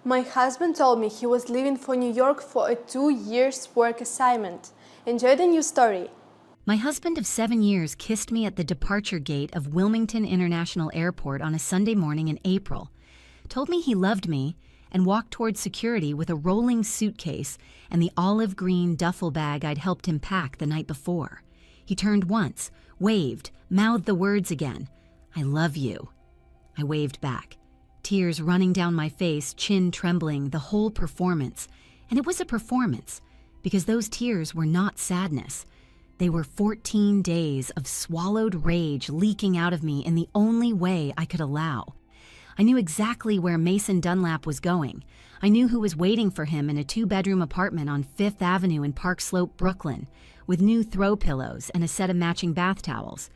My husband told me he was leaving for New York for a 2 year work assignment. Enjoy the new story. My husband of 7 years kissed me at the departure gate of Wilmington International Airport on a Sunday morning in April, told me he loved me, and walked toward security with a rolling suitcase and the olive green duffel bag I'd helped him pack the night before. He turned once, waved, mouthed the words again. "I love you." I waved back, tears running down my face, chin trembling, the whole performance. And it was a performance, because those tears were not sadness. They were 14 days of swallowed rage leaking out of me in the only way I could allow. I knew exactly where Mason Dunlap was going. I knew who was waiting for him in a 2-bedroom apartment on 5th Avenue in Park Slope, Brooklyn, with new throw pillows and a set of matching bath towels,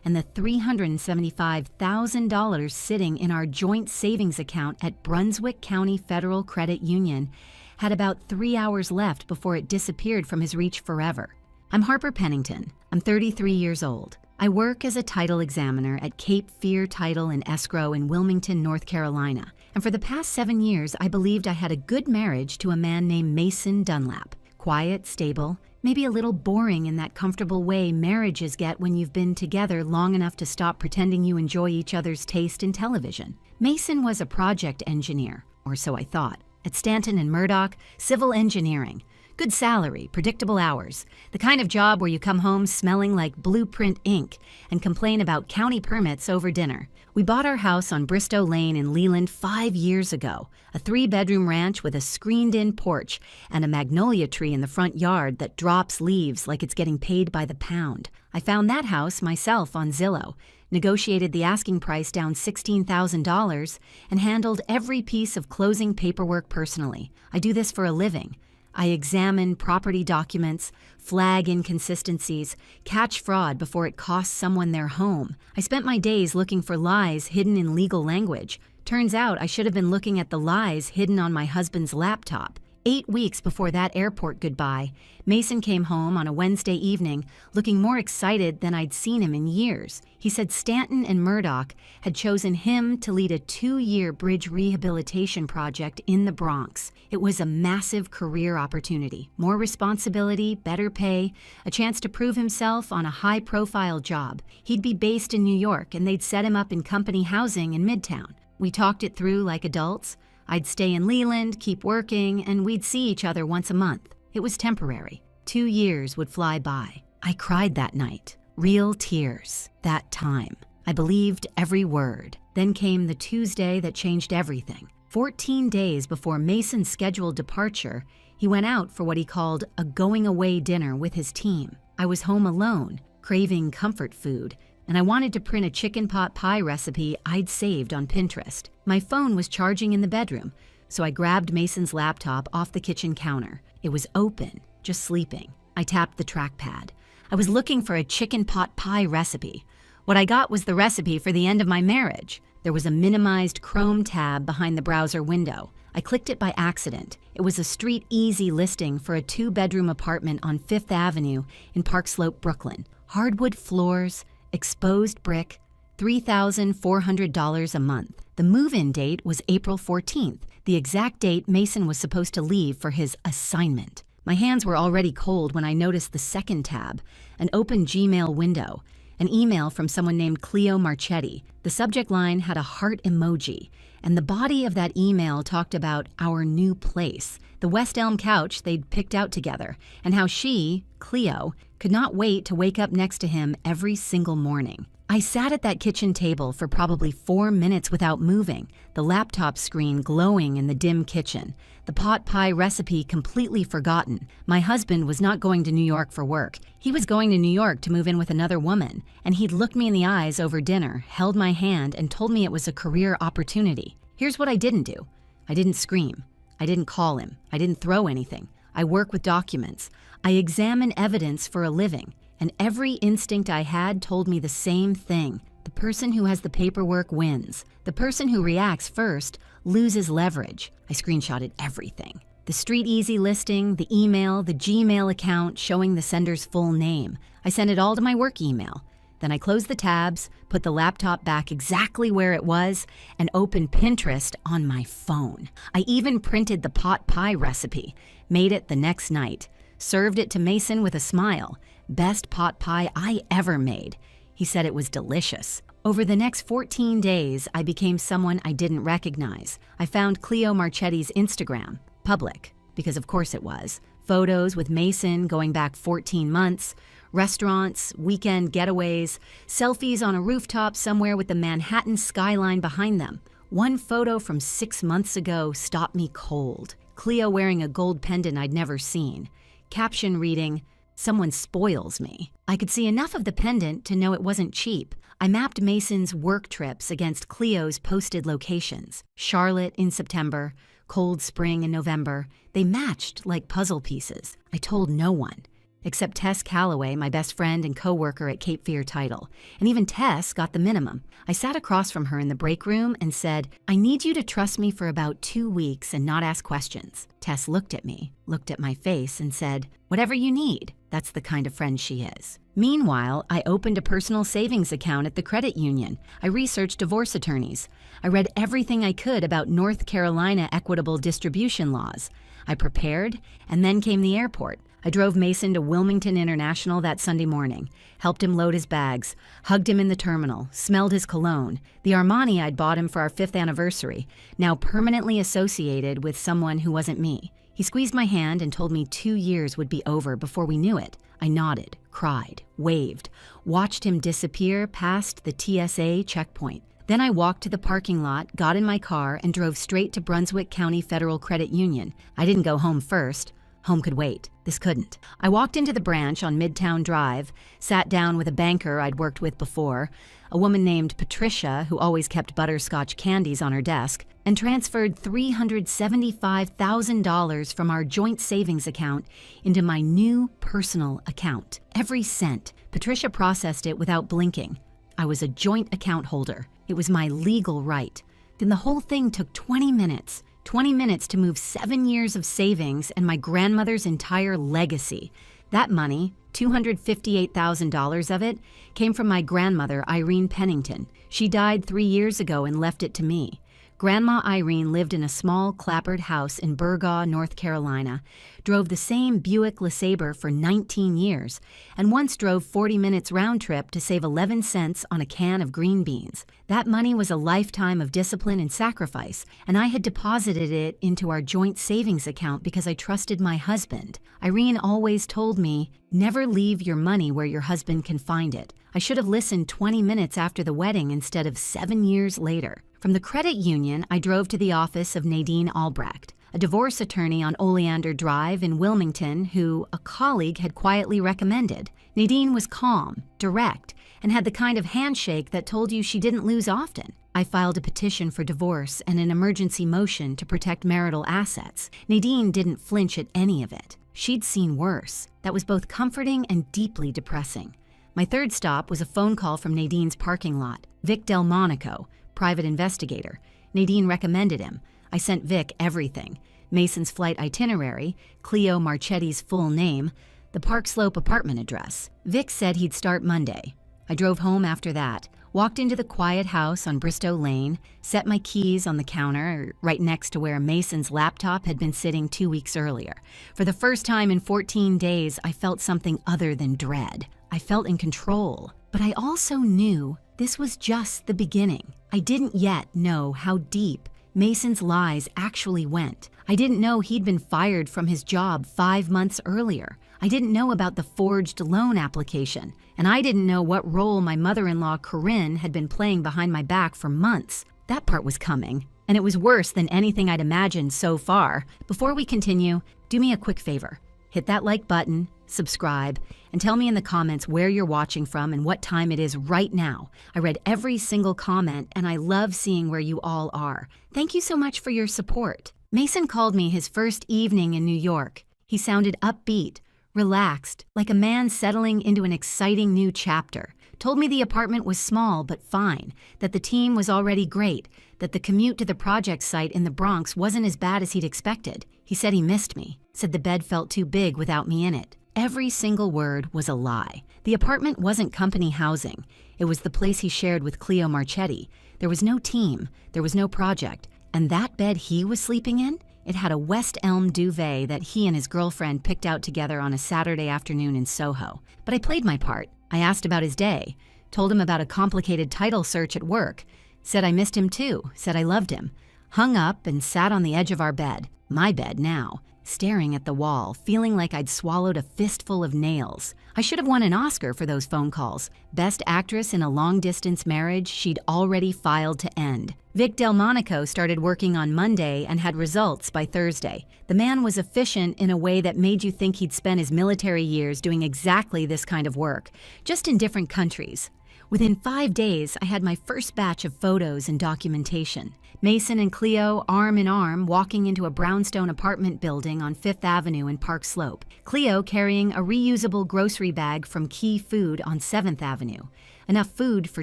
and the $375,000 sitting in our joint savings account at Brunswick County Federal Credit Union had about 3 hours left before it disappeared from his reach forever. I'm Harper Pennington. I'm 33 years old. I work as a title examiner at Cape Fear Title and Escrow in Wilmington, North Carolina. And for the past 7 years, I believed I had a good marriage to a man named Mason Dunlap. Quiet, stable, maybe a little boring in that comfortable way marriages get when you've been together long enough to stop pretending you enjoy each other's taste in television. Mason was a project engineer, or so I thought, at Stanton and Murdoch, civil engineering. Good salary, predictable hours, the kind of job where you come home smelling like blueprint ink and complain about county permits over dinner. We bought our house on Bristow Lane in Leland 5 years ago, a 3-bedroom ranch with a screened-in porch and a magnolia tree in the front yard that drops leaves like it's getting paid by the pound. I found that house myself on Zillow, negotiated the asking price down $16,000, and handled every piece of closing paperwork personally. I do this for a living. I examine property documents, flag inconsistencies, catch fraud before it costs someone their home. I spent my days looking for lies hidden in legal language. Turns out I should have been looking at the lies hidden on my husband's laptop. 8 weeks before that airport goodbye, Mason came home on a Wednesday evening looking more excited than I'd seen him in years. He said Stanton and Murdoch had chosen him to lead a 2-year bridge rehabilitation project in the Bronx. It was a massive career opportunity, more responsibility, better pay, a chance to prove himself on a high-profile job. He'd be based in New York, and they'd set him up in company housing in Midtown. We talked it through like adults. I'd stay in Leland, keep working, and we'd see each other once a month. It was temporary. 2 years would fly by. I cried that night. Real tears. That time. I believed every word. Then came the Tuesday that changed everything. 14 days before Mason's scheduled departure, he went out for what he called a going-away dinner with his team. I was home alone, craving comfort food, and I wanted to print a chicken pot pie recipe I'd saved on Pinterest. My phone was charging in the bedroom, so I grabbed Mason's laptop off the kitchen counter. It was open, just sleeping. I tapped the trackpad. I was looking for a chicken pot pie recipe. What I got was the recipe for the end of my marriage. There was a minimized Chrome tab behind the browser window. I clicked it by accident. It was a street easy listing for a 2-bedroom apartment on 5th Avenue in Park Slope, Brooklyn. Hardwood floors, exposed brick, $3,400 a month. The move-in date was April 14th, the exact date Mason was supposed to leave for his assignment. My hands were already cold when I noticed the second tab, an open Gmail window, an email from someone named Cleo Marchetti. The subject line had a heart emoji, and the body of that email talked about our new place, the West Elm couch they'd picked out together, and how she, Cleo, could not wait to wake up next to him every single morning. I sat at that kitchen table for probably 4 minutes without moving, the laptop screen glowing in the dim kitchen, the pot pie recipe completely forgotten. My husband was not going to New York for work. He was going to New York to move in with another woman, and he'd looked me in the eyes over dinner, held my hand, and told me it was a career opportunity. Here's what I didn't do. I didn't scream. I didn't call him. I didn't throw anything. I work with documents. I examine evidence for a living. And every instinct I had told me the same thing. The person who has the paperwork wins. The person who reacts first loses leverage. I screenshotted everything. The Street Easy listing, the email, the Gmail account showing the sender's full name. I sent it all to my work email. Then I closed the tabs, put the laptop back exactly where it was, and opened Pinterest on my phone. I even printed the pot pie recipe, made it the next night, served it to Mason with a smile. Best pot pie I ever made. He said it was delicious. Over the next 14 days, I became someone I didn't recognize. I found Cleo Marchetti's Instagram, public, because of course it was. Photos with Mason going back 14 months, restaurants, weekend getaways, selfies on a rooftop somewhere with the Manhattan skyline behind them. One photo from 6 months ago stopped me cold. Cleo wearing a gold pendant I'd never seen. Caption reading, "Someone spoils me." I could see enough of the pendant to know it wasn't cheap. I mapped Mason's work trips against Cleo's posted locations. Charlotte in September, Cold Spring in November. They matched like puzzle pieces. I told no one, except Tess Calloway, my best friend and co-worker at Cape Fear Title. And even Tess got the minimum. I sat across from her in the break room and said, "I need you to trust me for about 2 weeks and not ask questions." Tess looked at me, looked at my face, and said, "Whatever you need." That's the kind of friend she is. Meanwhile, I opened a personal savings account at the credit union. I researched divorce attorneys. I read everything I could about North Carolina equitable distribution laws. I prepared, and then came the airport. I drove Mason to Wilmington International that Sunday morning, helped him load his bags, hugged him in the terminal, smelled his cologne, the Armani I'd bought him for our 5th anniversary, now permanently associated with someone who wasn't me. He squeezed my hand and told me 2 years would be over before we knew it. I nodded, cried, waved, watched him disappear past the TSA checkpoint. Then I walked to the parking lot, got in my car, and drove straight to Brunswick County Federal Credit Union. I didn't go home first. Home could wait. This couldn't. I walked into the branch on Midtown Drive, sat down with a banker I'd worked with before, a woman named Patricia who always kept butterscotch candies on her desk, and transferred $375,000 from our joint savings account into my new personal account. Every cent. Patricia processed it without blinking. I was a joint account holder. It was my legal right. Then the whole thing took 20 minutes. 20 minutes to move 7 years of savings and my grandmother's entire legacy. That money, $258,000 of it, came from my grandmother, Irene Pennington. She died 3 years ago and left it to me. Grandma Irene lived in a small clapboard house in Burgaw, North Carolina, drove the same Buick LeSabre for 19 years, and once drove 40 minutes round trip to save 11 cents on a can of green beans. That money was a lifetime of discipline and sacrifice, and I had deposited it into our joint savings account because I trusted my husband. Irene always told me, never leave your money where your husband can find it. I should have listened 20 minutes after the wedding instead of 7 years later. From the credit union, I drove to the office of Nadine Albrecht, a divorce attorney on Oleander Drive in Wilmington who a colleague had quietly recommended. Nadine was calm, direct, and had the kind of handshake that told you she didn't lose often. I filed a petition for divorce and an emergency motion to protect marital assets. Nadine didn't flinch at any of it. She'd seen worse. That was both comforting and deeply depressing. My third stop was a phone call from Nadine's parking lot. Vic Delmonico, private investigator. Nadine recommended him. I sent Vic everything. Mason's flight itinerary, Cleo Marchetti's full name, the Park Slope apartment address. Vic said he'd start Monday. I drove home after that, walked into the quiet house on Bristow Lane, set my keys on the counter right next to where Mason's laptop had been sitting 2 weeks earlier. For the first time in 14 days, I felt something other than dread. I felt in control, but I also knew this was just the beginning. I didn't yet know how deep Mason's lies actually went. I didn't know he'd been fired from his job 5 months earlier. I didn't know about the forged loan application. And I didn't know what role my mother-in-law, Corinne, had been playing behind my back for months. That part was coming, and it was worse than anything I'd imagined so far. Before we continue, do me a quick favor. Hit that like button, subscribe, and tell me in the comments where you're watching from and what time it is right now. I read every single comment, and I love seeing where you all are. Thank you so much for your support. Mason called me his first evening in New York. He sounded upbeat, relaxed, like a man settling into an exciting new chapter. Told me the apartment was small but fine, that the team was already great, that the commute to the project site in the Bronx wasn't as bad as he'd expected. He said he missed me, said the bed felt too big without me in it. Every single word was a lie. The apartment wasn't company housing. It was the place he shared with Cleo Marchetti. There was no team, there was no project, and that bed he was sleeping in? It had a West Elm duvet that he and his girlfriend picked out together on a Saturday afternoon in Soho. But I played my part. I asked about his day, told him about a complicated title search at work, said I missed him too, said I loved him, hung up and sat on the edge of our bed, my bed now, staring at the wall, feeling like I'd swallowed a fistful of nails. I should have won an Oscar for those phone calls. Best actress in a long-distance marriage she'd already filed to end. Vic Delmonico started working on Monday and had results by Thursday. The man was efficient in a way that made you think he'd spent his military years doing exactly this kind of work, just in different countries. Within 5 days, I had my first batch of photos and documentation. Mason and Cleo, arm in arm, walking into a brownstone apartment building on 5th Avenue in Park Slope. Cleo carrying a reusable grocery bag from Key Food on 7th Avenue. Enough food for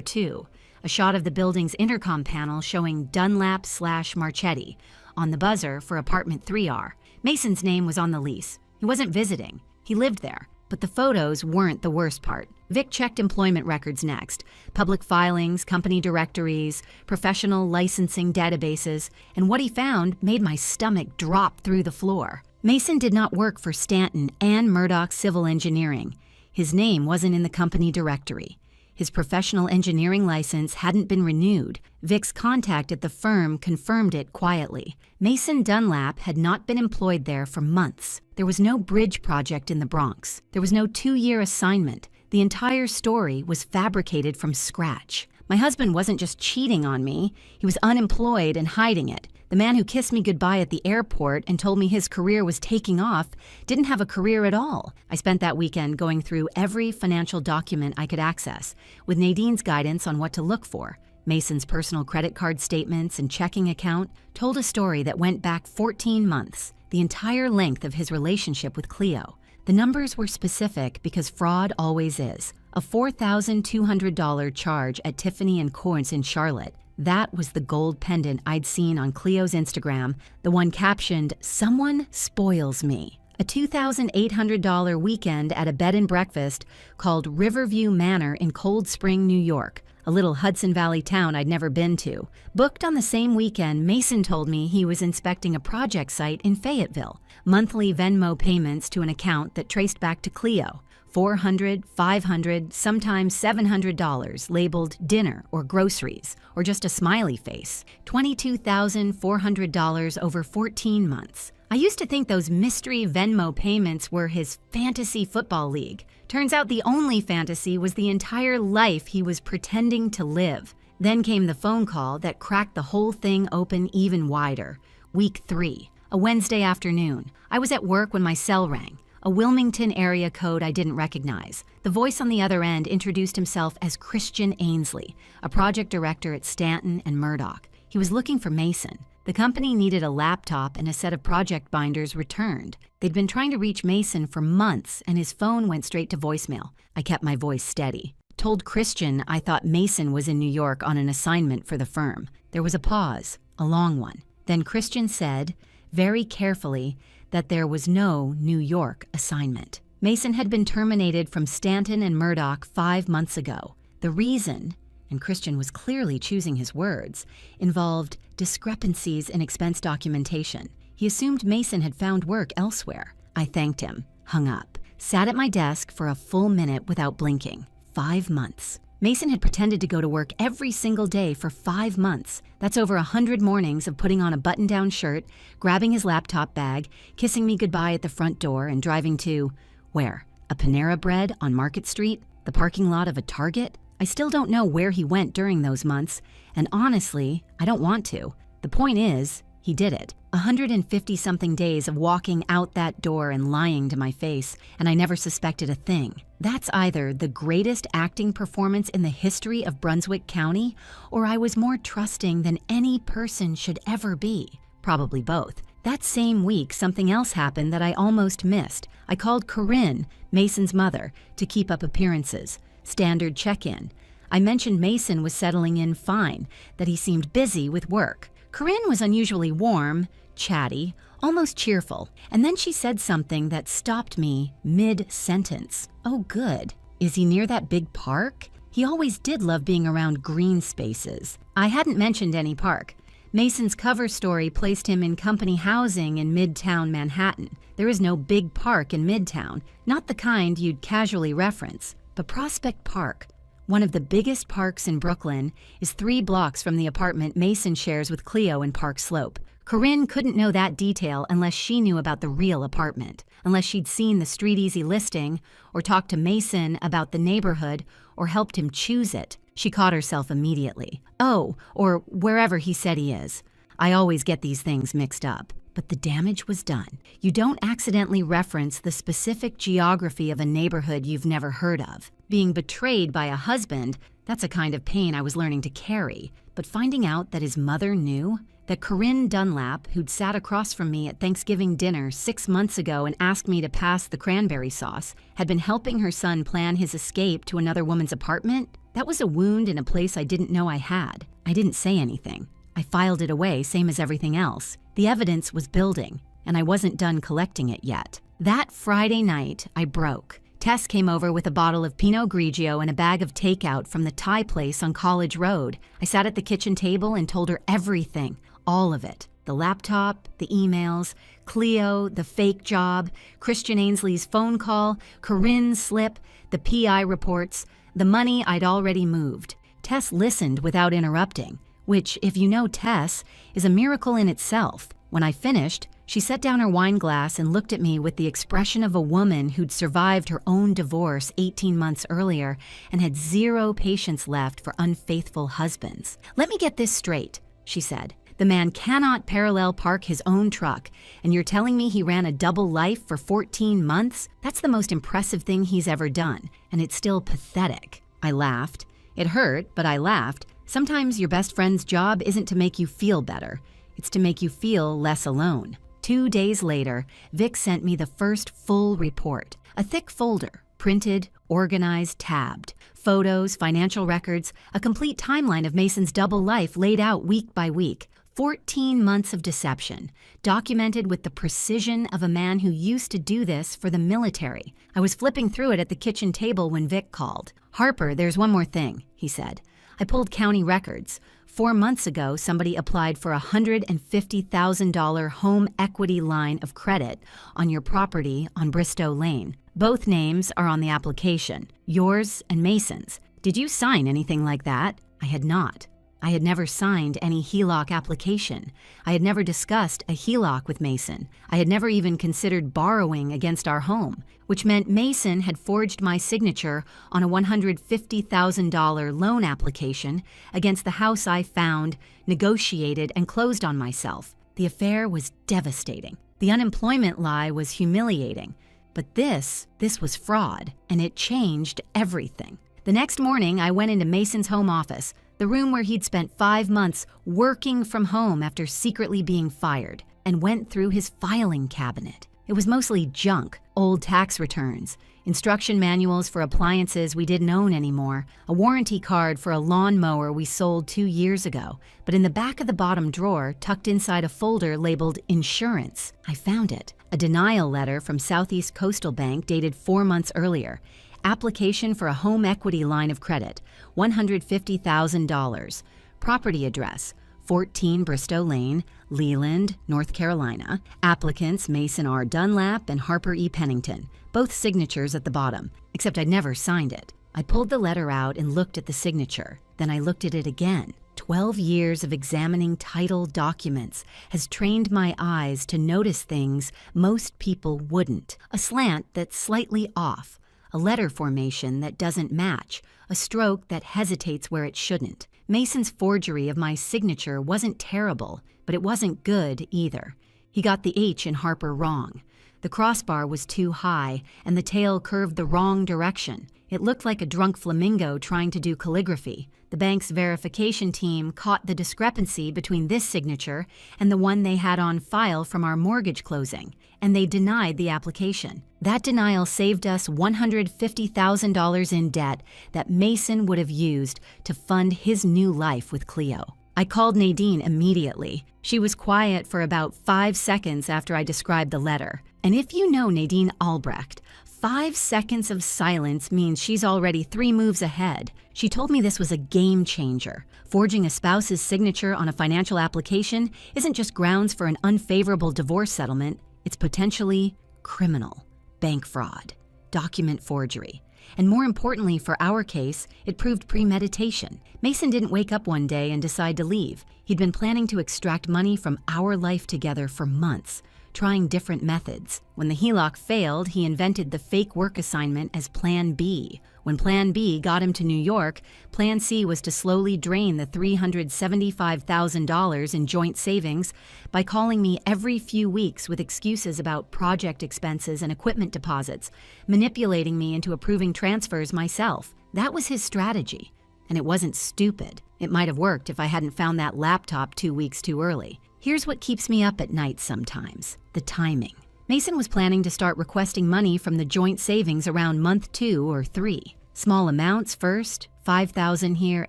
two. A shot of the building's intercom panel showing Dunlap/Marchetti. On the buzzer for apartment 3R. Mason's name was on the lease. He wasn't visiting. He lived there. But the photos weren't the worst part. Vic checked employment records next. Public filings, company directories, professional licensing databases, and what he found made my stomach drop through the floor. Mason did not work for Stanton and Murdoch Civil Engineering. His name wasn't in the company directory. His professional engineering license hadn't been renewed. Vic's contact at the firm confirmed it quietly. Mason Dunlap had not been employed there for months. There was no bridge project in the Bronx. There was no 2-year assignment. The entire story was fabricated from scratch. My husband wasn't just cheating on me. He was unemployed and hiding it. The man who kissed me goodbye at the airport and told me his career was taking off didn't have a career at all. I spent that weekend going through every financial document I could access, with Nadine's guidance on what to look for. Mason's personal credit card statements and checking account told a story that went back 14 months, the entire length of his relationship with Cleo. The numbers were specific because fraud always is. A $4,200 charge at Tiffany & Co's in Charlotte. That was the gold pendant I'd seen on Cleo's Instagram, the one captioned, "Someone spoils me." A $2,800 weekend at a bed and breakfast called Riverview Manor in Cold Spring, New York, a little Hudson Valley town I'd never been to. Booked on the same weekend, Mason told me he was inspecting a project site in Fayetteville. Monthly Venmo payments to an account that traced back to Cleo. $400, $500, sometimes $700 labeled dinner or groceries, or just a smiley face. $22,400 over 14 months. I used to think those mystery Venmo payments were his fantasy football league. Turns out the only fantasy was the entire life he was pretending to live. Then came the phone call that cracked the whole thing open even wider. Week 3, a Wednesday afternoon. I was at work when my cell rang. A Wilmington area code I didn't recognize. The voice on the other end introduced himself as Christian Ainsley, a project director at Stanton and Murdoch. He was looking for Mason. The company needed a laptop and a set of project binders returned. They'd been trying to reach Mason for months, and his phone went straight to voicemail. I kept my voice steady. Told Christian I thought Mason was in New York on an assignment for the firm. There was a pause, a long one. Then Christian said, very carefully, that there was no New York assignment. Mason had been terminated from Stanton and Murdoch 5 months ago. The reason, and Christian was clearly choosing his words, involved discrepancies in expense documentation. He assumed Mason had found work elsewhere. I thanked him, hung up, sat at my desk for a full minute without blinking. 5 months. Mason had pretended to go to work every single day for 5 months. That's over 100 mornings of putting on a button-down shirt, grabbing his laptop bag, kissing me goodbye at the front door, and driving to, where? A Panera Bread on Market Street? The parking lot of a Target? I still don't know where he went during those months, and honestly, I don't want to. The point is, he did it. 150-something days of walking out that door and lying to my face, and I never suspected a thing. That's either the greatest acting performance in the history of Brunswick County, or I was more trusting than any person should ever be. Probably both. That same week, something else happened that I almost missed. I called Corinne, Mason's mother, to keep up appearances. Standard check-in. I mentioned Mason was settling in fine, that he seemed busy with work. Corinne was unusually warm, chatty, almost cheerful, and then she said something that stopped me mid-sentence. Oh, good. Is he near that big park? He always did love being around green spaces. I hadn't mentioned any park. Mason's cover story placed him in company housing in Midtown Manhattan. There is no big park in Midtown, not the kind you'd casually reference, but Prospect Park, one of the biggest parks in Brooklyn, is 3 blocks from the apartment Mason shares with Cleo in Park Slope. Corinne couldn't know that detail unless she knew about the real apartment, unless she'd seen the Street Easy listing, or talked to Mason about the neighborhood, or helped him choose it. She caught herself immediately. Oh, or wherever he said he is. I always get these things mixed up. But the damage was done. You don't accidentally reference the specific geography of a neighborhood you've never heard of. Being betrayed by a husband, that's a kind of pain I was learning to carry. But finding out that his mother knew, that Corinne Dunlap, who'd sat across from me at Thanksgiving dinner 6 months ago and asked me to pass the cranberry sauce, had been helping her son plan his escape to another woman's apartment, that was a wound in a place I didn't know I had. I didn't say anything. I filed it away, same as everything else. The evidence was building, and I wasn't done collecting it yet. That Friday night, I broke. Tess came over with a bottle of Pinot Grigio and a bag of takeout from the Thai place on College Road. I sat at the kitchen table and told her everything, all of it. The laptop, the emails, Cleo, the fake job, Christian Ainsley's phone call, Corinne's slip, the PI reports, the money I'd already moved. Tess listened without interrupting, which, if you know Tess, is a miracle in itself. When I finished, she set down her wine glass and looked at me with the expression of a woman who'd survived her own divorce 18 months earlier and had 0 patience left for unfaithful husbands. "Let me get this straight," she said. "The man cannot parallel park his own truck, and you're telling me he ran a double life for 14 months? That's the most impressive thing he's ever done, and it's still pathetic." I laughed. It hurt, but I laughed. Sometimes your best friend's job isn't to make you feel better. It's to make you feel less alone. 2 days later, Vic sent me the first full report. A thick folder, printed, organized, tabbed. Photos, financial records, a complete timeline of Mason's double life laid out week by week. 14 months of deception, documented with the precision of a man who used to do this for the military. I was flipping through it at the kitchen table when Vic called. "Harper, there's one more thing," he said. I pulled county records. 4 months ago, somebody applied for a $150,000 home equity line of credit on your property on Bristow Lane. Both names are on the application, yours and Mason's. Did you sign anything like that? I had not. I had never signed any HELOC application. I had never discussed a HELOC with Mason. I had never even considered borrowing against our home, which meant Mason had forged my signature on a $150,000 loan application against the house I found, negotiated, and closed on myself. The affair was devastating. The unemployment lie was humiliating. But this was fraud, and it changed everything. The next morning, I went into Mason's home office, the room where he'd spent 5 months working from home after secretly being fired, and went through his filing cabinet. It was mostly junk, old tax returns, instruction manuals for appliances we didn't own anymore, a warranty card for a lawnmower we sold 2 years ago. But in the back of the bottom drawer, tucked inside a folder labeled Insurance, I found it. A denial letter from Southeast Coastal Bank dated 4 months earlier. Application for a home equity line of credit, $150,000. Property address, 14 Bristow Lane, Leland, North Carolina. Applicants Mason R. Dunlap and Harper E. Pennington. Both signatures at the bottom, except I'd never signed it. I pulled the letter out and looked at the signature. Then I looked at it again. 12 years of examining title documents has trained my eyes to notice things most people wouldn't. A slant that's slightly off. A letter formation that doesn't match, a stroke that hesitates where it shouldn't. Mason's forgery of my signature wasn't terrible, but it wasn't good either. He got the H in Harper wrong. The crossbar was too high, and the tail curved the wrong direction. It looked like a drunk flamingo trying to do calligraphy. The bank's verification team caught the discrepancy between this signature and the one they had on file from our mortgage closing, and they denied the application. That denial saved us $150,000 in debt that Mason would have used to fund his new life with Cleo. I called Nadine immediately. She was quiet for about 5 seconds after I described the letter. And if you know Nadine Albrecht, 5 seconds of silence means she's already 3 moves ahead. She told me this was a game changer. Forging a spouse's signature on a financial application isn't just grounds for an unfavorable divorce settlement, it's potentially criminal, bank fraud, document forgery. And more importantly for our case, it proved premeditation. Mason didn't wake up one day and decide to leave. He'd been planning to extract money from our life together for months, trying different methods. When the HELOC failed, he invented the fake work assignment as Plan B. When Plan B got him to New York, Plan C was to slowly drain the $375,000 in joint savings by calling me every few weeks with excuses about project expenses and equipment deposits, manipulating me into approving transfers myself. That was his strategy. And it wasn't stupid. It might have worked if I hadn't found that laptop 2 weeks too early. Here's what keeps me up at night sometimes: the timing. Mason was planning to start requesting money from the joint savings around month 2 or 3. Small amounts first, $5,000 here,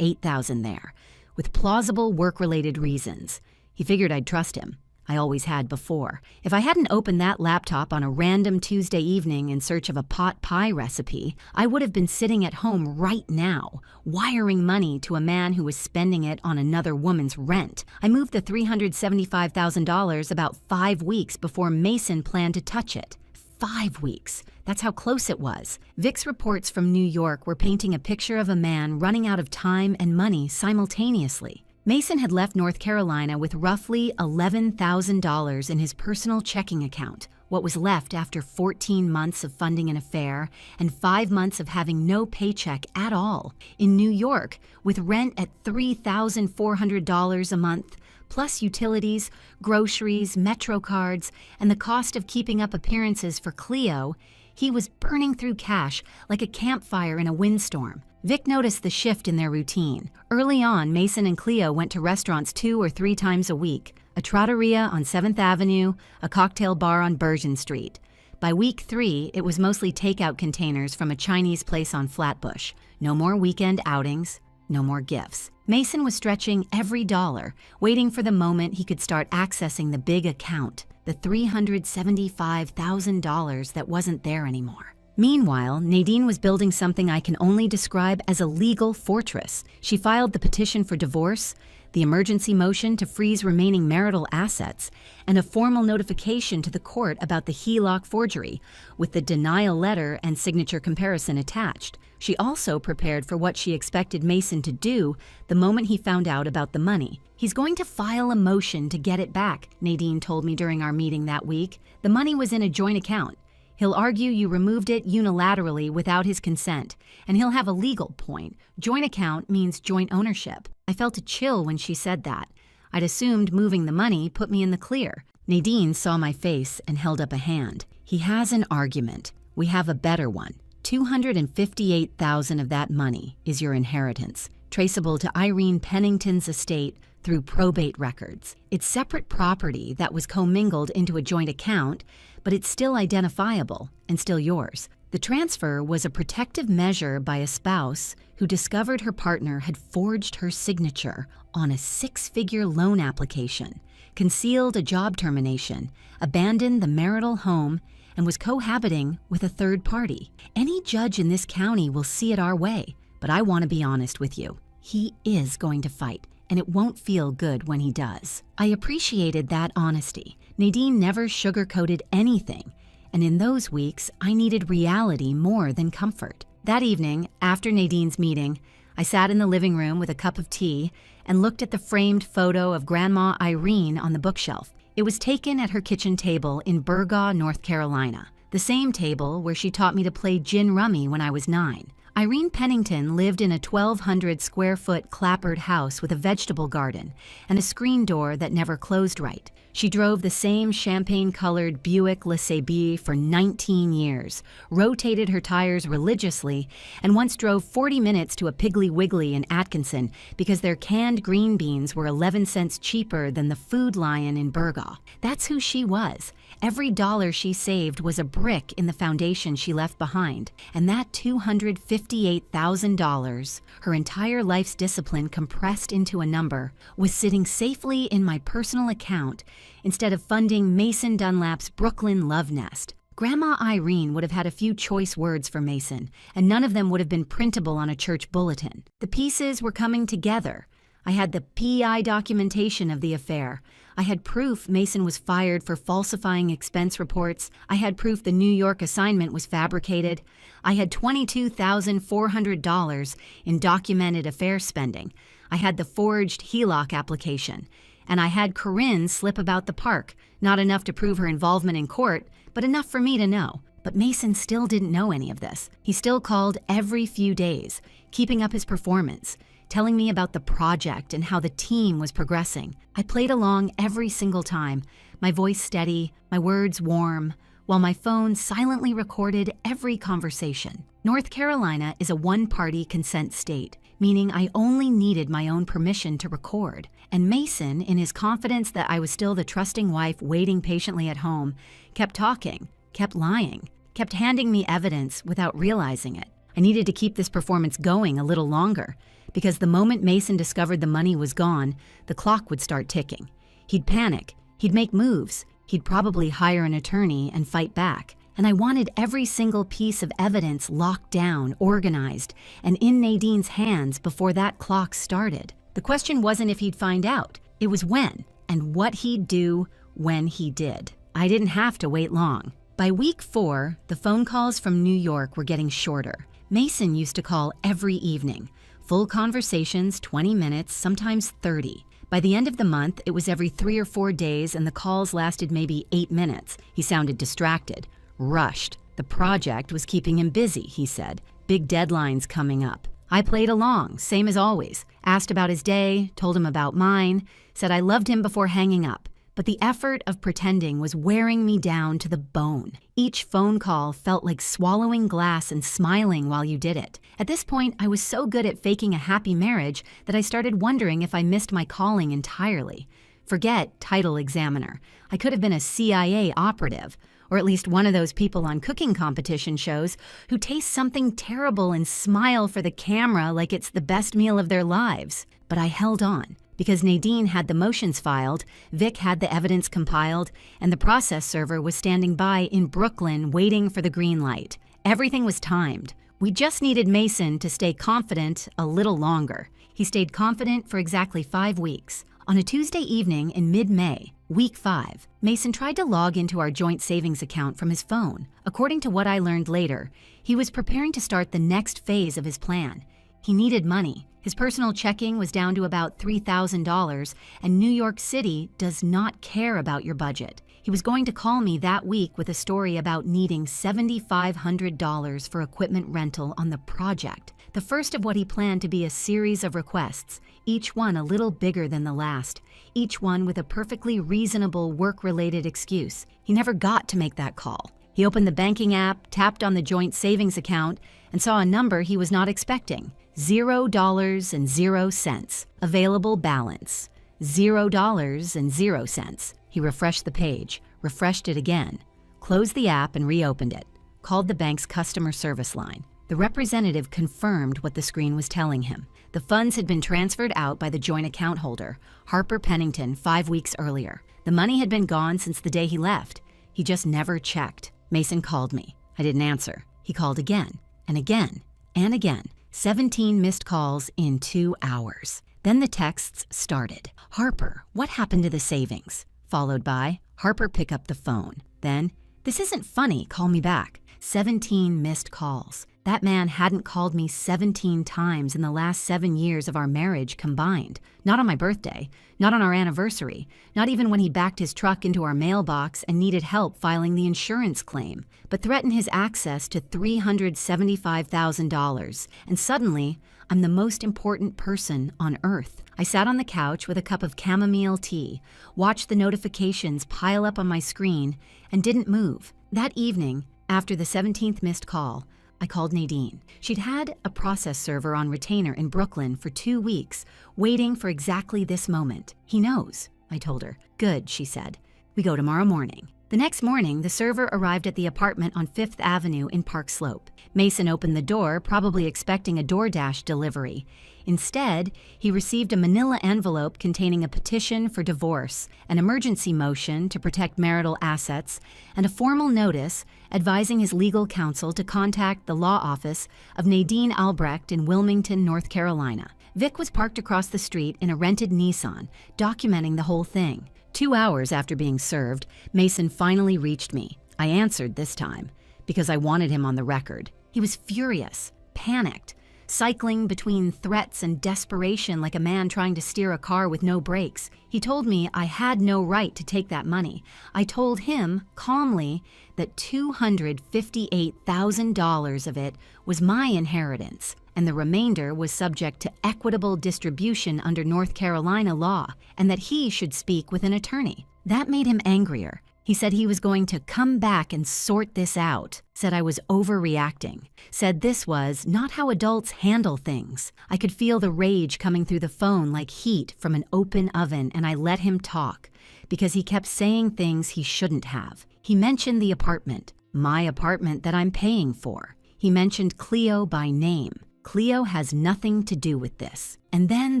$8,000 there, with plausible work-related reasons. He figured I'd trust him. I always had before. If I hadn't opened that laptop on a random Tuesday evening in search of a pot pie recipe, I would have been sitting at home right now, wiring money to a man who was spending it on another woman's rent. I moved the $375,000 about 5 weeks before Mason planned to touch it. 5 weeks. That's how close it was. VIX reports from New York were painting a picture of a man running out of time and money simultaneously. Mason had left North Carolina with roughly $11,000 in his personal checking account, what was left after 14 months of funding an affair and 5 months of having no paycheck at all. In New York, with rent at $3,400 a month, plus utilities, groceries, Metro cards, and the cost of keeping up appearances for Cleo, he was burning through cash like a campfire in a windstorm. Vic noticed the shift in their routine. Early on, Mason and Cleo went to restaurants 2 or 3 times a week, a trattoria on 7th Avenue, a cocktail bar on Bergen Street. By week 3, it was mostly takeout containers from a Chinese place on Flatbush. No more weekend outings, no more gifts. Mason was stretching every dollar, waiting for the moment he could start accessing the big account, the $375,000 that wasn't there anymore. Meanwhile, Nadine was building something I can only describe as a legal fortress. She filed the petition for divorce, the emergency motion to freeze remaining marital assets, and a formal notification to the court about the HELOC forgery, with the denial letter and signature comparison attached. She also prepared for what she expected Mason to do the moment he found out about the money. He's going to file a motion to get it back, Nadine told me during our meeting that week. The money was in a joint account. He'll argue you removed it unilaterally without his consent, and he'll have a legal point. Joint account means joint ownership. I felt a chill when she said that. I'd assumed moving the money put me in the clear. Nadine saw my face and held up a hand. He has an argument. We have a better one. $258,000 of that money is your inheritance, traceable to Irene Pennington's estate through probate records. It's separate property that was commingled into a joint account, but it's still identifiable and still yours. The transfer was a protective measure by a spouse who discovered her partner had forged her signature on a 6-figure loan application, concealed a job termination, abandoned the marital home, and was cohabiting with a third party. Any judge in this county will see it our way, but I want to be honest with you. He is going to fight, and it won't feel good when he does. I appreciated that honesty. Nadine never sugarcoated anything, and in those weeks, I needed reality more than comfort. That evening, after Nadine's meeting, I sat in the living room with a cup of tea and looked at the framed photo of Grandma Irene on the bookshelf. It was taken at her kitchen table in Burgaw, North Carolina, the same table where she taught me to play gin rummy when I was 9. Irene Pennington lived in a 1,200-square-foot clapboard house with a vegetable garden and a screen door that never closed right. She drove the same champagne-colored Buick LeSabre for 19 years, rotated her tires religiously, and once drove 40 minutes to a Piggly Wiggly in Atkinson because their canned green beans were 11 cents cheaper than the Food Lion in Burgaw. That's who she was. Every dollar she saved was a brick in the foundation she left behind, and that $258,000 $58,000, her entire life's discipline compressed into a number, was sitting safely in my personal account instead of funding Mason Dunlap's Brooklyn love nest. Grandma Irene would have had a few choice words for Mason, and none of them would have been printable on a church bulletin. The pieces were coming together. I had the PI documentation of the affair. I had proof Mason was fired for falsifying expense reports. I had proof the New York assignment was fabricated. I had $22,400 in documented affair spending. I had the forged HELOC application. And I had Corinne slip about the park, not enough to prove her involvement in court, but enough for me to know. But Mason still didn't know any of this. He still called every few days, keeping up his performance, telling me about the project and how the team was progressing. I played along every single time, my voice steady, my words warm, while my phone silently recorded every conversation. North Carolina is a one-party consent state, meaning I only needed my own permission to record. And Mason, in his confidence that I was still the trusting wife waiting patiently at home, kept talking, kept lying, kept handing me evidence without realizing it. I needed to keep this performance going a little longer, because the moment Mason discovered the money was gone, the clock would start ticking. He'd panic, he'd make moves, he'd probably hire an attorney and fight back. And I wanted every single piece of evidence locked down, organized, and in Nadine's hands before that clock started. The question wasn't if he'd find out, it was when, and what he'd do when he did. I didn't have to wait long. By week 4, the phone calls from New York were getting shorter. Mason used to call every evening. Full conversations, 20 minutes, sometimes 30. By the end of the month, it was every 3 or 4 days, and the calls lasted maybe 8 minutes. He sounded distracted, rushed. The project was keeping him busy, he said. Big deadlines coming up. I played along, same as always. Asked about his day, told him about mine, said I loved him before hanging up. But the effort of pretending was wearing me down to the bone. Each phone call felt like swallowing glass and smiling while you did it. At this point, I was so good at faking a happy marriage that I started wondering if I missed my calling entirely. Forget title examiner. I could have been a CIA operative, or at least one of those people on cooking competition shows who taste something terrible and smile for the camera like it's the best meal of their lives. But I held on. Because Nadine had the motions filed, Vic had the evidence compiled, and the process server was standing by in Brooklyn waiting for the green light. Everything was timed. We just needed Mason to stay confident a little longer. He stayed confident for exactly 5 weeks. On a Tuesday evening in mid-May, week 5, Mason tried to log into our joint savings account from his phone. According to what I learned later, he was preparing to start the next phase of his plan. He needed money. His personal checking was down to about $3,000, and New York City does not care about your budget. He was going to call me that week with a story about needing $7,500 for equipment rental on the project, the first of what he planned to be a series of requests, each one a little bigger than the last, each one with a perfectly reasonable work-related excuse. He never got to make that call. He opened the banking app, tapped on the joint savings account, and saw a number he was not expecting. $0.00. Available balance. $0.00. He refreshed the page, refreshed it again, closed the app and reopened it, called the bank's customer service line. The representative confirmed what the screen was telling him. The funds had been transferred out by the joint account holder, Harper Pennington, 5 weeks earlier. The money had been gone since the day he left. He just never checked. Mason called me. I didn't answer. He called again, and again, and again. 17 missed calls in 2 hours. Then the texts started. Harper, what happened to the savings? Followed by, Harper, pick up the phone. Then, this isn't funny, call me back. 17 missed calls. That man hadn't called me 17 times in the last 7 years of our marriage combined. Not on my birthday, not on our anniversary, not even when he backed his truck into our mailbox and needed help filing the insurance claim, but threatened his access to $375,000. And suddenly, I'm the most important person on earth. I sat on the couch with a cup of chamomile tea, watched the notifications pile up on my screen, and didn't move. That evening, after the 17th missed call, I called Nadine. She'd had a process server on retainer in Brooklyn for 2 weeks, waiting for exactly this moment. He knows, I told her. Good, she said. We go tomorrow morning. The next morning, the server arrived at the apartment on 5th Avenue in Park Slope. Mason opened the door, probably expecting a DoorDash delivery. Instead, he received a manila envelope containing a petition for divorce, an emergency motion to protect marital assets, and a formal notice advising his legal counsel to contact the law office of Nadine Albrecht in Wilmington, North Carolina. Vic was parked across the street in a rented Nissan, documenting the whole thing. 2 hours after being served, Mason finally reached me. I answered this time, because I wanted him on the record. He was furious, panicked, cycling between threats and desperation like a man trying to steer a car with no brakes. He told me I had no right to take that money. I told him, calmly, that $258,000 of it was my inheritance, and the remainder was subject to equitable distribution under North Carolina law, and that he should speak with an attorney. That made him angrier. He said he was going to come back and sort this out, said I was overreacting, said this was not how adults handle things. I could feel the rage coming through the phone like heat from an open oven, and I let him talk, because he kept saying things he shouldn't have. He mentioned the apartment, my apartment that I'm paying for. He mentioned Cleo by name. Cleo has nothing to do with this. And then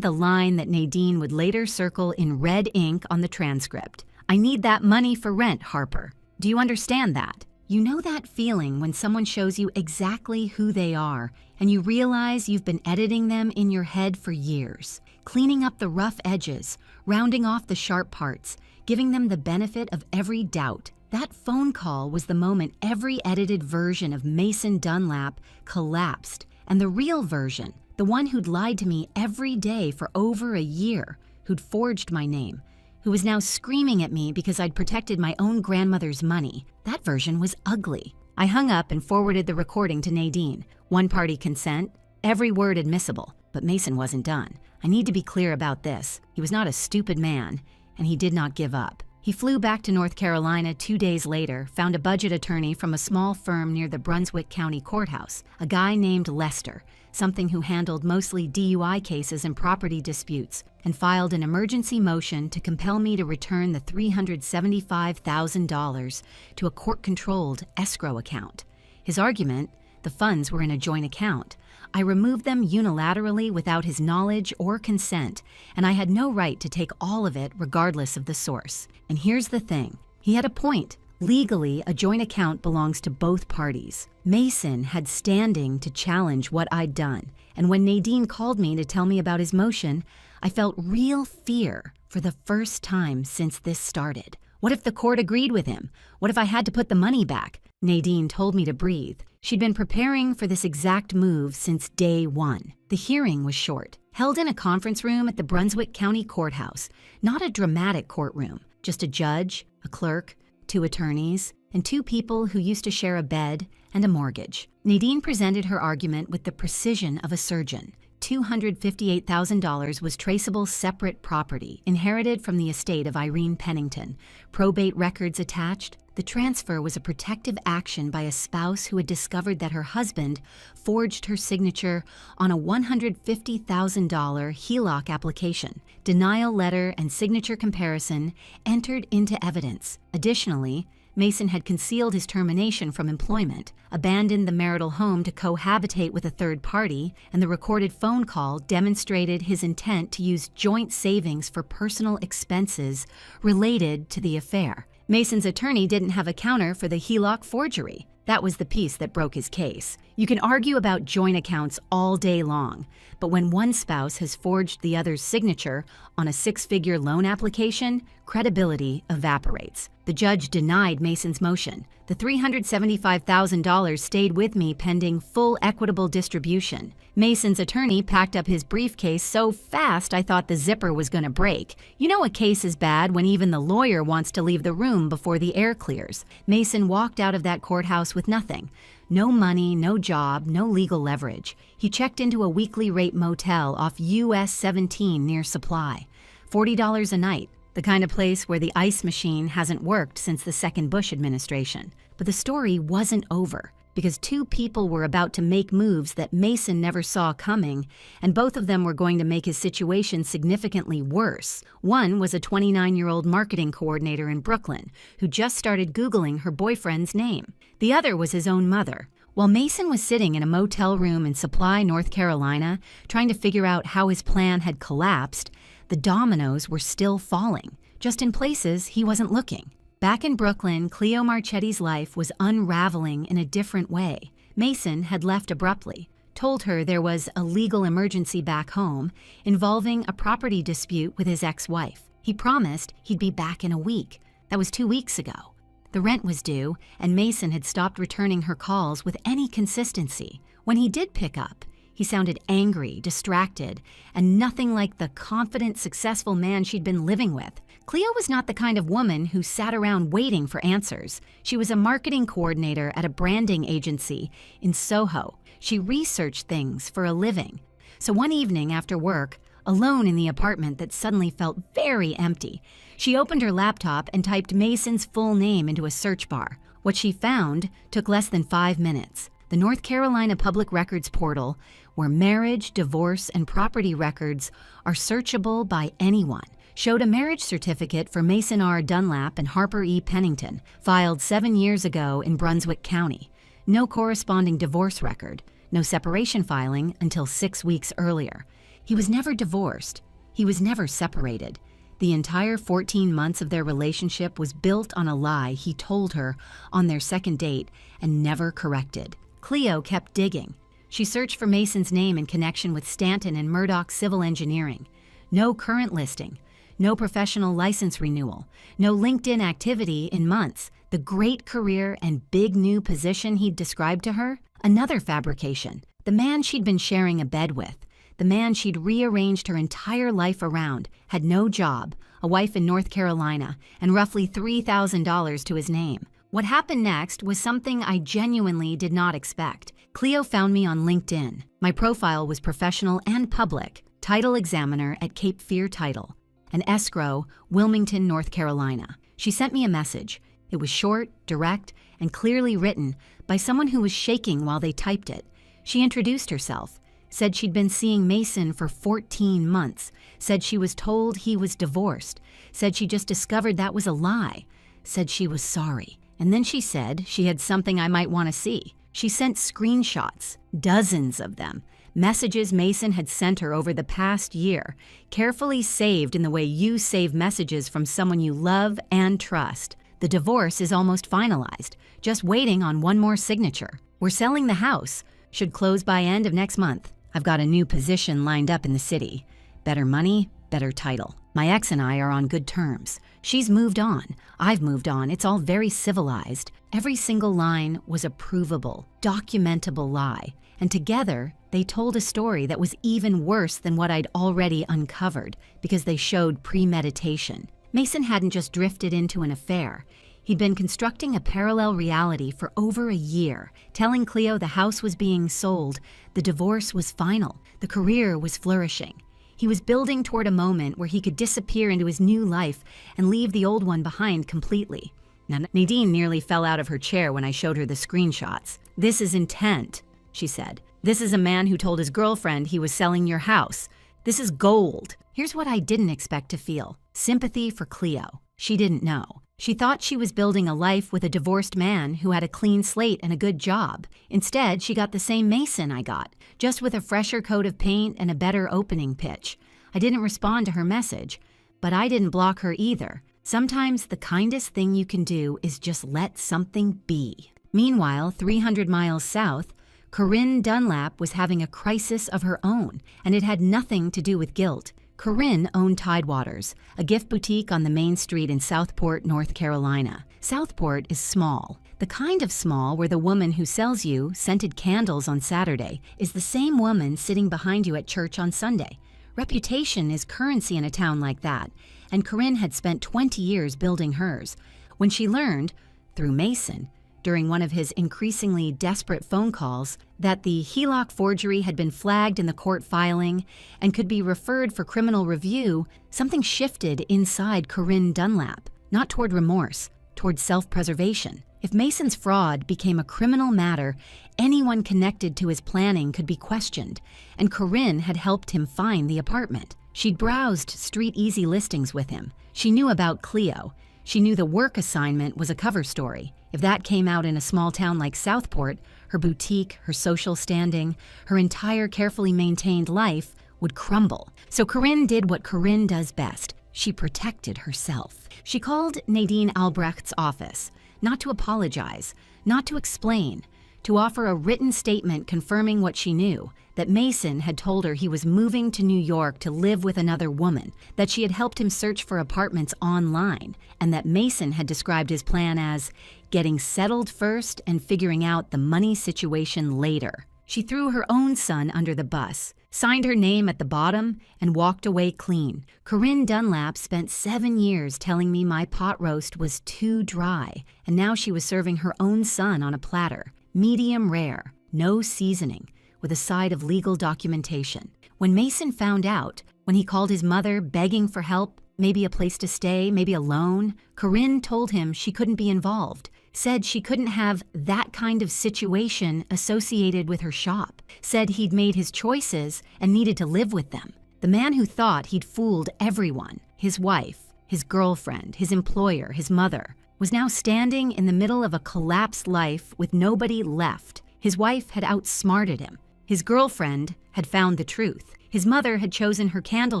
the line that Nadine would later circle in red ink on the transcript. I need that money for rent, Harper. Do you understand that? You know that feeling when someone shows you exactly who they are and you realize you've been editing them in your head for years, cleaning up the rough edges, rounding off the sharp parts, giving them the benefit of every doubt. That phone call was the moment every edited version of Mason Dunlap collapsed, and the real version, the one who'd lied to me every day for over a year, who'd forged my name, who was now screaming at me because I'd protected my own grandmother's money. That version was ugly. I hung up and forwarded the recording to Nadine. One-party consent, every word admissible. But Mason wasn't done. I need to be clear about this. He was not a stupid man, and he did not give up. He flew back to North Carolina 2 days later, found a budget attorney from a small firm near the Brunswick County Courthouse, a guy named Lester, something who handled mostly DUI cases and property disputes, and filed an emergency motion to compel me to return the $375,000 to a court-controlled escrow account. His argument, the funds were in a joint account. I removed them unilaterally without his knowledge or consent, and I had no right to take all of it regardless of the source. And here's the thing. He had a point. Legally, a joint account belongs to both parties. Mason had standing to challenge what I'd done, and when Nadine called me to tell me about his motion, I felt real fear for the first time since this started. What if the court agreed with him? What if I had to put the money back? Nadine told me to breathe. She'd been preparing for this exact move since day one. The hearing was short, held in a conference room at the Brunswick County Courthouse, not a dramatic courtroom, just a judge, a clerk, 2 attorneys, and 2 people who used to share a bed and a mortgage. Nadine presented her argument with the precision of a surgeon. $258,000 was traceable separate property, inherited from the estate of Irene Pennington. Probate records attached. The transfer was a protective action by a spouse who had discovered that her husband forged her signature on a $150,000 HELOC application. Denial letter and signature comparison entered into evidence. Additionally, Mason had concealed his termination from employment, abandoned the marital home to cohabitate with a third party, and the recorded phone call demonstrated his intent to use joint savings for personal expenses related to the affair. Mason's attorney didn't have a counter for the HELOC forgery. That was the piece that broke his case. You can argue about joint accounts all day long, but when one spouse has forged the other's signature on a 6-figure loan application, credibility evaporates. The judge denied Mason's motion. The $375,000 stayed with me pending full equitable distribution. Mason's attorney packed up his briefcase so fast I thought the zipper was going to break. You know a case is bad when even the lawyer wants to leave the room before the air clears. Mason walked out of that courthouse with nothing. No money, no job, no legal leverage. He checked into a weekly rate motel off US 17 near Supply. $40 a night, the kind of place where the ice machine hasn't worked since the second Bush administration. But the story wasn't over, because two people were about to make moves that Mason never saw coming, and both of them were going to make his situation significantly worse. One was a 29-year-old marketing coordinator in Brooklyn who just started Googling her boyfriend's name. The other was his own mother. While Mason was sitting in a motel room in Supply, North Carolina, trying to figure out how his plan had collapsed, the dominoes were still falling, just in places he wasn't looking. Back in Brooklyn, Cleo Marchetti's life was unraveling in a different way. Mason had left abruptly, told her there was a legal emergency back home involving a property dispute with his ex-wife. He promised he'd be back in a week. That was 2 weeks ago. The rent was due, and Mason had stopped returning her calls with any consistency. When he did pick up, he sounded angry, distracted, and nothing like the confident, successful man she'd been living with. Cleo was not the kind of woman who sat around waiting for answers. She was a marketing coordinator at a branding agency in Soho. She researched things for a living. So one evening after work, alone in the apartment that suddenly felt very empty, she opened her laptop and typed Mason's full name into a search bar. What she found took less than 5 minutes. The North Carolina Public Records Portal, where marriage, divorce, and property records are searchable by anyone, showed a marriage certificate for Mason R. Dunlap and Harper E. Pennington, filed 7 years ago in Brunswick County. No corresponding divorce record, no separation filing until 6 weeks earlier. He was never divorced. He was never separated. The entire 14 months of their relationship was built on a lie he told her on their second date and never corrected. Cleo kept digging. She searched for Mason's name in connection with Stanton and Murdoch Civil Engineering. No current listing, no professional license renewal, no LinkedIn activity in months. The great career and big new position he'd described to her? Another fabrication. The man she'd been sharing a bed with, the man she'd rearranged her entire life around, had no job, a wife in North Carolina, and roughly $3,000 to his name. What happened next was something I genuinely did not expect. Cleo found me on LinkedIn. My profile was professional and public, title examiner at Cape Fear Title, and escrow, Wilmington, North Carolina. She sent me a message. It was short, direct, and clearly written by someone who was shaking while they typed it. She introduced herself, said she'd been seeing Mason for 14 months, said she was told he was divorced, said she just discovered that was a lie, said she was sorry. And then she said she had something I might want to see. She sent screenshots, dozens of them, messages Mason had sent her over the past year, carefully saved in the way you save messages from someone you love and trust. The divorce is almost finalized, just waiting on one more signature. We're selling the house, should close by end of next month. I've got a new position lined up in the city. Better money, better title. My ex and I are on good terms. She's moved on. I've moved on. It's all very civilized. Every single line was a provable, documentable lie. And together, they told a story that was even worse than what I'd already uncovered because they showed premeditation. Mason hadn't just drifted into an affair. He'd been constructing a parallel reality for over a year, telling Cleo the house was being sold, the divorce was final, the career was flourishing. He was building toward a moment where he could disappear into his new life and leave the old one behind completely. Now, Nadine nearly fell out of her chair when I showed her the screenshots. "This is intent," she said. "This is a man who told his girlfriend he was selling your house. This is gold." Here's what I didn't expect to feel: sympathy for Cleo. She didn't know. She thought she was building a life with a divorced man who had a clean slate and a good job. Instead, she got the same Mason I got, just with a fresher coat of paint and a better opening pitch. I didn't respond to her message, but I didn't block her either. Sometimes the kindest thing you can do is just let something be. Meanwhile, 300 miles south, Corinne Dunlap was having a crisis of her own, and it had nothing to do with guilt. Corinne owned Tidewaters, a gift boutique on the main street in Southport, North Carolina. Southport is small, the kind of small where the woman who sells you scented candles on Saturday is the same woman sitting behind you at church on Sunday. Reputation is currency in a town like that, and Corinne had spent 20 years building hers. When she learned, through Mason, during one of his increasingly desperate phone calls, that the HELOC forgery had been flagged in the court filing and could be referred for criminal review, something shifted inside Corinne Dunlap, not toward remorse, toward self-preservation. If Mason's fraud became a criminal matter, anyone connected to his planning could be questioned, and Corinne had helped him find the apartment. She'd browsed Street Easy listings with him. She knew about Cleo. She knew the work assignment was a cover story. If that came out in a small town like Southport, her boutique, her social standing, her entire carefully maintained life would crumble. So Corinne did what Corinne does best. She protected herself. She called Nadine Albrecht's office, not to apologize, not to explain, to offer a written statement confirming what she knew, that Mason had told her he was moving to New York to live with another woman, that she had helped him search for apartments online, and that Mason had described his plan as getting settled first and figuring out the money situation later. She threw her own son under the bus, signed her name at the bottom, and walked away clean. Corinne Dunlap spent 7 years telling me my pot roast was too dry, and now she was serving her own son on a platter, medium rare, no seasoning, with a side of legal documentation. When Mason found out, when he called his mother begging for help, maybe a place to stay, maybe a loan, Corinne told him she couldn't be involved, said she couldn't have that kind of situation associated with her shop, said he'd made his choices and needed to live with them. The man who thought he'd fooled everyone, his wife, his girlfriend, his employer, his mother, was now standing in the middle of a collapsed life with nobody left. His wife had outsmarted him. His girlfriend had found the truth. His mother had chosen her candle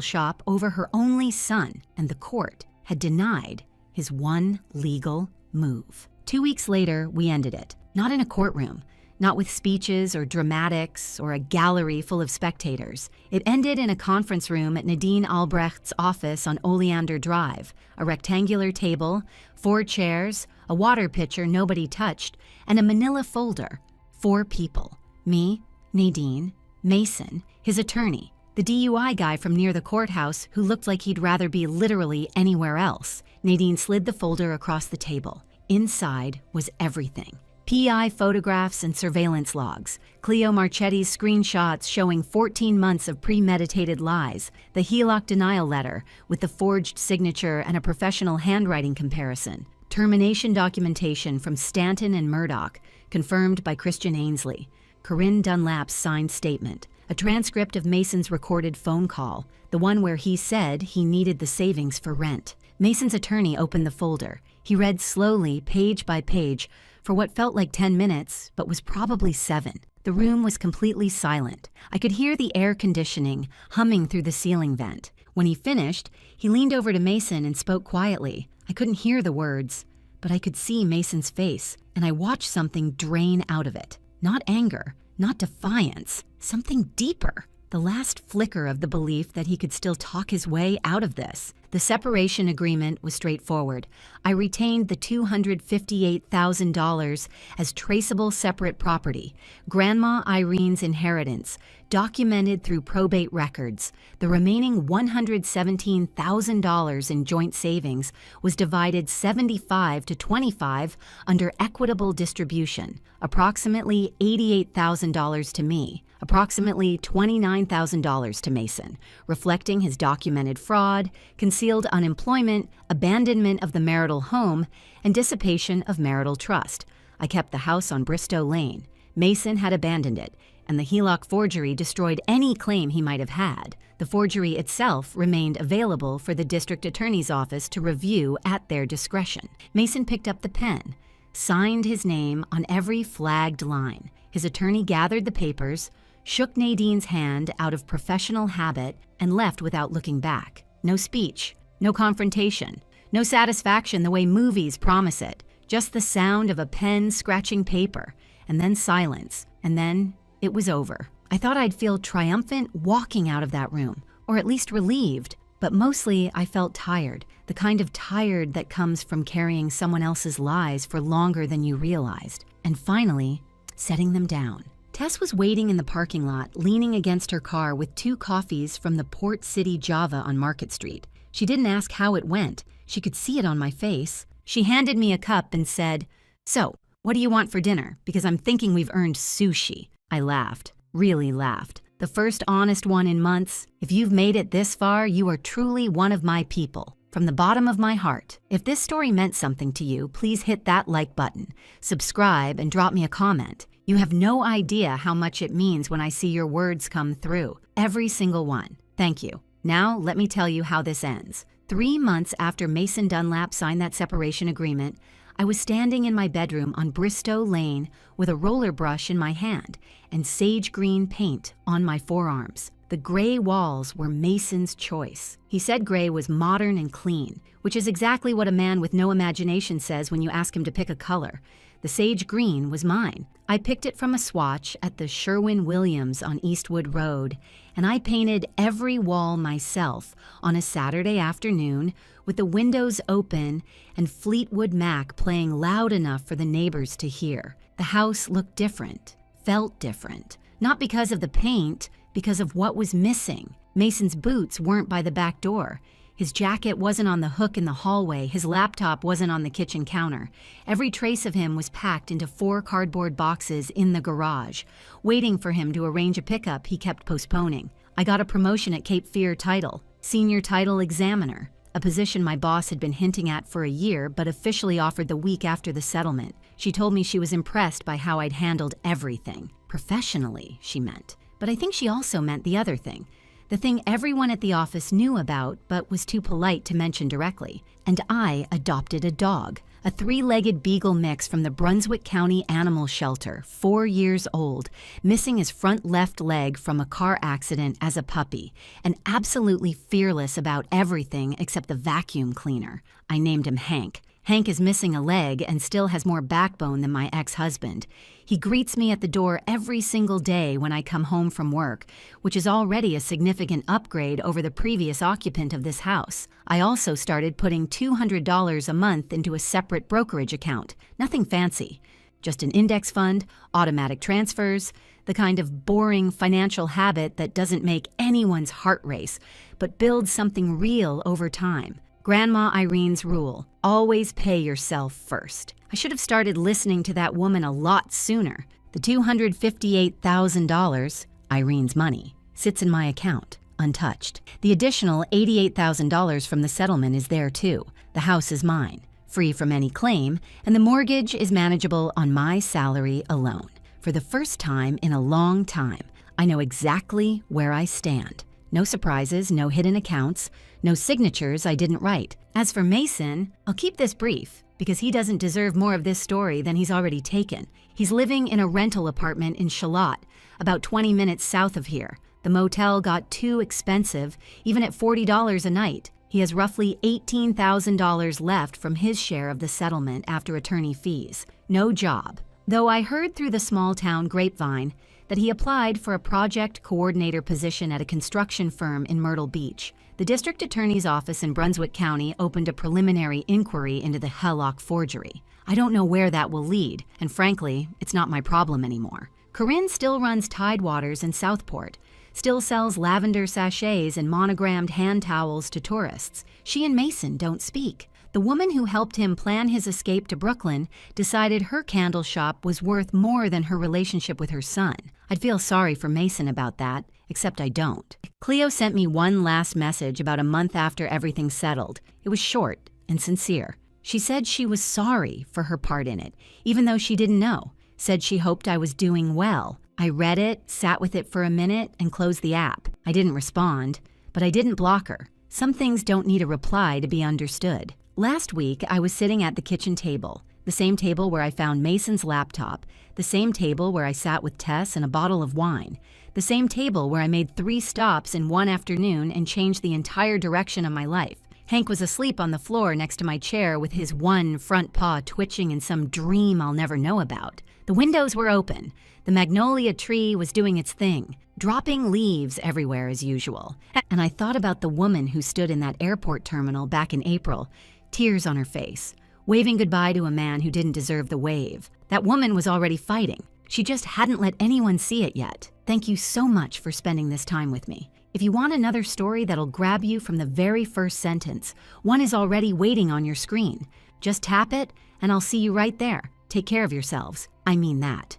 shop over her only son, and the court had denied his one legal move. 2 weeks later, we ended it. Not in a courtroom, not with speeches or dramatics or a gallery full of spectators. It ended in a conference room at Nadine Albrecht's office on Oleander Drive, a rectangular table, 4 chairs, a water pitcher nobody touched, and a manila folder. 4 people. Me, Nadine, Mason, his attorney, the DUI guy from near the courthouse who looked like he'd rather be literally anywhere else. Nadine slid the folder across the table. Inside was everything. PI photographs and surveillance logs, Cleo Marchetti's screenshots showing 14 months of premeditated lies, the HELOC denial letter with the forged signature and a professional handwriting comparison, termination documentation from Stanton and Murdoch, confirmed by Christian Ainsley, Corinne Dunlap's signed statement, a transcript of Mason's recorded phone call, the one where he said he needed the savings for rent. Mason's attorney opened the folder. He read slowly, page by page, for what felt like 10 minutes, but was probably 7. The room was completely silent. I could hear the air conditioning humming through the ceiling vent. When he finished, he leaned over to Mason and spoke quietly. I couldn't hear the words, but I could see Mason's face, and I watched something drain out of it. Not anger, not defiance, something deeper. The last flicker of the belief that he could still talk his way out of this. The separation agreement was straightforward. I retained the $258,000 as traceable separate property, Grandma Irene's inheritance, documented through probate records. The remaining $117,000 in joint savings was divided 75 to 25 under equitable distribution, approximately $88,000 to me, approximately $29,000 to Mason, reflecting his documented fraud, concealed unemployment, abandonment of the marital home, and dissipation of marital trust. I kept the house on Bristow Lane. Mason had abandoned it, and the HELOC forgery destroyed any claim he might have had. The forgery itself remained available for the district attorney's office to review at their discretion. Mason picked up the pen, signed his name on every flagged line. His attorney gathered the papers, shook Nadine's hand out of professional habit, and left without looking back. No speech, no confrontation, no satisfaction the way movies promise it, just the sound of a pen scratching paper, and then silence, and then it was over. I thought I'd feel triumphant walking out of that room, or at least relieved, but mostly I felt tired, the kind of tired that comes from carrying someone else's lies for longer than you realized, and finally, setting them down. Tess was waiting in the parking lot, leaning against her car with 2 coffees from the Port City Java on Market Street. She didn't ask how it went. She could see it on my face. She handed me a cup and said, "So, what do you want for dinner? Because I'm thinking we've earned sushi." I laughed, really laughed. The first honest one in months. If you've made it this far, you are truly one of my people. From the bottom of my heart, if this story meant something to you, please hit that like button, subscribe, and drop me a comment. You have no idea how much it means when I see your words come through. Every single one. Thank you. Now, let me tell you how this ends. 3 months after Mason Dunlap signed that separation agreement, I was standing in my bedroom on Bristow Lane with a roller brush in my hand and sage green paint on my forearms. The gray walls were Mason's choice. He said gray was modern and clean, which is exactly what a man with no imagination says when you ask him to pick a color. The sage green was mine. I picked it from a swatch at the Sherwin-Williams on Eastwood Road, and I painted every wall myself on a Saturday afternoon with the windows open and Fleetwood Mac playing loud enough for the neighbors to hear. The house looked different, felt different, not because of the paint, because of what was missing. Mason's boots weren't by the back door. His jacket wasn't on the hook in the hallway. His laptop wasn't on the kitchen counter. Every trace of him was packed into 4 cardboard boxes in the garage. Waiting for him to arrange a pickup he kept postponing. I got a promotion at Cape Fear Title, Senior Title Examiner, a position my boss had been hinting at for a year but officially offered the week after the settlement. She told me she was impressed by how I'd handled everything. Professionally, she meant. But I think she also meant the other thing. The thing everyone at the office knew about but was too polite to mention directly. And I adopted a dog, a 3-legged beagle mix from the Brunswick County Animal Shelter, 4 years old, missing his front left leg from a car accident as a puppy, and absolutely fearless about everything except the vacuum cleaner. I named him Hank. Hank is missing a leg and still has more backbone than my ex-husband. He greets me at the door every single day when I come home from work, which is already a significant upgrade over the previous occupant of this house. I also started putting $200 a month into a separate brokerage account. Nothing fancy. Just an index fund, automatic transfers, the kind of boring financial habit that doesn't make anyone's heart race, but builds something real over time. Grandma Irene's rule, always pay yourself first. I should have started listening to that woman a lot sooner. The $258,000, Irene's money, sits in my account, untouched. The additional $88,000 from the settlement is there too. The house is mine, free from any claim, and the mortgage is manageable on my salary alone. For the first time in a long time, I know exactly where I stand. No surprises, no hidden accounts, no signatures I didn't write. As for Mason, I'll keep this brief because he doesn't deserve more of this story than he's already taken. He's living in a rental apartment in Charlotte, about 20 minutes south of here. The motel got too expensive, even at $40 a night. He has roughly $18,000 left from his share of the settlement after attorney fees. No job. Though I heard through the small-town grapevine that he applied for a project coordinator position at a construction firm in Myrtle Beach. The district attorney's office in Brunswick County opened a preliminary inquiry into the Hellock forgery. I don't know where that will lead, and frankly, it's not my problem anymore. Corinne still runs Tidewaters in Southport, still sells lavender sachets and monogrammed hand towels to tourists. She and Mason don't speak. The woman who helped him plan his escape to Brooklyn decided her candle shop was worth more than her relationship with her son. I'd feel sorry for Mason about that, except I don't. Cleo sent me one last message about a month after everything settled. It was short and sincere. She said she was sorry for her part in it, even though she didn't know. Said she hoped I was doing well. I read it, sat with it for a minute, and closed the app. I didn't respond, but I didn't block her. Some things don't need a reply to be understood. Last week, I was sitting at the kitchen table, the same table where I found Mason's laptop, the same table where I sat with Tess and a bottle of wine, the same table where I made 3 stops in one afternoon and changed the entire direction of my life. Hank was asleep on the floor next to my chair with his one front paw twitching in some dream I'll never know about. The windows were open. The magnolia tree was doing its thing, dropping leaves everywhere as usual. And I thought about the woman who stood in that airport terminal back in April, tears on her face, waving goodbye to a man who didn't deserve the wave. That woman was already fighting. She just hadn't let anyone see it yet. Thank you so much for spending this time with me. If you want another story that'll grab you from the very first sentence, one is already waiting on your screen. Just tap it, and I'll see you right there. Take care of yourselves. I mean that.